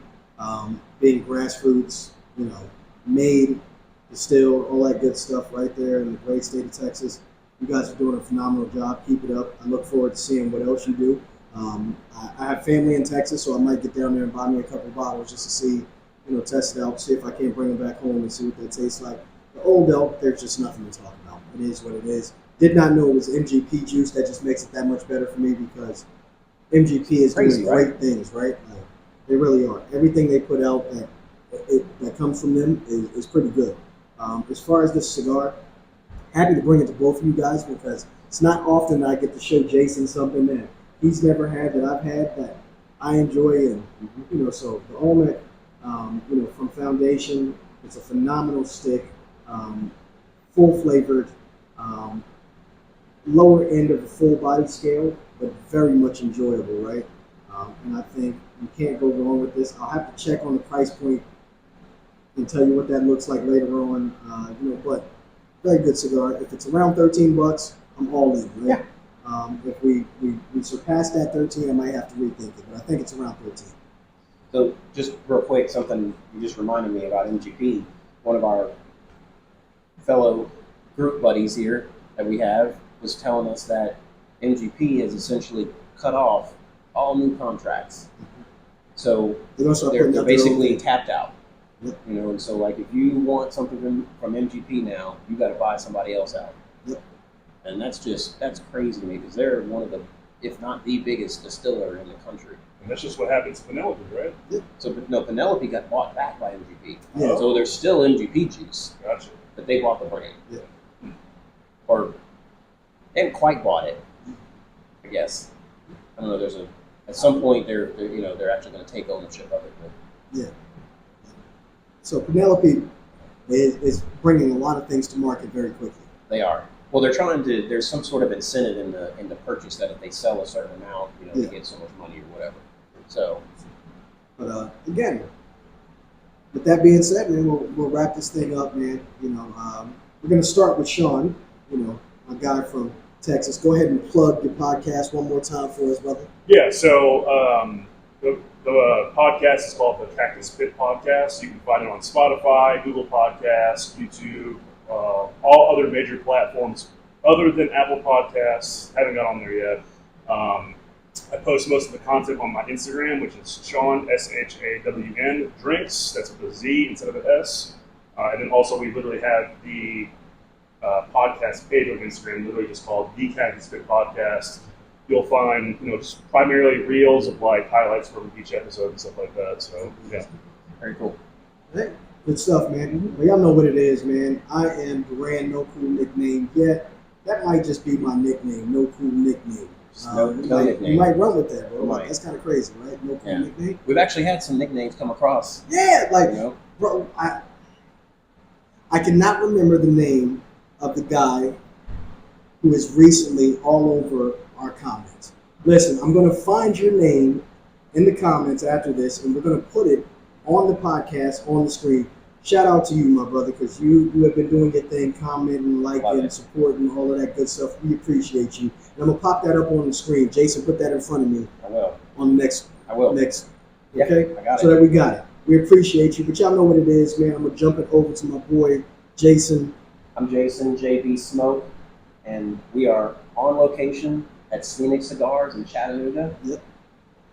being grassroots, made, distilled, all that good stuff right there in the great state of Texas. You guys are doing a phenomenal job. Keep it up. I look forward to seeing what else you do. I have family in Texas, so I might get down there and buy me a couple bottles just to see, test it out, see if I can't bring them back home and see what they taste like. The Old Elk, there's just nothing to talk about. It is what it is. Did not know it was MGP juice. That just makes it that much better for me because MGP is Crazy, doing great things, right? Like, they really are. Everything they put out that comes from them is pretty good. As far as this cigar, happy to bring it to both of you guys because it's not often that I get to show Jason something that he's never had that I've had that I enjoy, and so the Olmec, from Foundation, it's a phenomenal stick, full flavored, lower end of the full body scale, but very much enjoyable, right? And I think you can't go wrong with this. I'll have to check on the price point and tell you what that looks like later on, but Very good cigar. If it's around $13, I'm all in. Right? Yeah. If we surpass that 13, I might have to rethink it, but I think it's around 13. So just real quick, something you just reminded me about MGP. One of our fellow group buddies here that we have was telling us that MGP has essentially cut off all new contracts. So they're basically tapped out. Yep. You know, and so like if you want something from MGP now, you got to buy somebody else out. Yep. And that's crazy to me because they're one of the, if not the biggest distiller in the country. And that's just what happens to Penelope, right? Yeah. So no, Penelope got bought back by MGP. Yeah. So there's still MGP juice, Gotcha. but they bought the brand. Yeah. Or they haven't quite bought it, I guess. I don't know. At some point they're actually going to take ownership of it. But Yeah. So Penelope is bringing a lot of things to market very quickly. they are. Well, they're trying to. There's some sort of incentive in the purchase that if they sell a certain amount, they get so much money or whatever. So, but again, with that being said, man, we'll wrap this thing up, man. We're gonna start with Sean. My guy from Texas. Go ahead and plug your podcast one more time for us, brother. Yeah, so the podcast is called the Cactus Pit Podcast. You can find it on Spotify, Google Podcasts, YouTube, all other major platforms other than Apple Podcasts. Haven't got on there yet. I post most of the content on my Instagram, which is Sean, SHAWN, Drinks. That's with a Z instead of an S. And then also we literally have the podcast page on Instagram, literally just called The Cactus Pit Podcast. You'll find, just primarily reels of like highlights from each episode and stuff like that. So, yeah. very cool. Hey, good stuff, man. Well, y'all know what it is, man. I am Doran, no cool nickname yet. That might just be my nickname, no cool nickname. No nickname. You might run with that, bro. Might. That's kind of crazy, right? No cool nickname. We've actually had some nicknames come across. Yeah, bro, I cannot remember the name of the guy who is recently all over our comments. Listen, I'm going to find your name in the comments after this, and we're going to put it on the podcast, on the screen. Shout out to you, my brother, because you have been doing your thing, commenting, liking, supporting, all of that good stuff. We appreciate you. And I'm going to pop that up on the screen. Jason, put that in front of me. I will. On the next. I will. Next. Yeah, okay? I got so it. that we got it. We appreciate you. But y'all know what it is, man. I'm going to jump it over to my boy, Jason. I'm Jason, JB Smoke, and we are on location at Scenic Cigars in Chattanooga. Yep.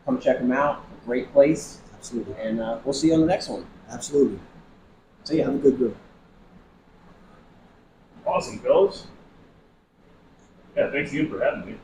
Come check them out. A great place. Absolutely. And we'll see you on the next one. Absolutely. See ya. Have a good girl. Awesome, fellas. Yeah, thanks again for having me.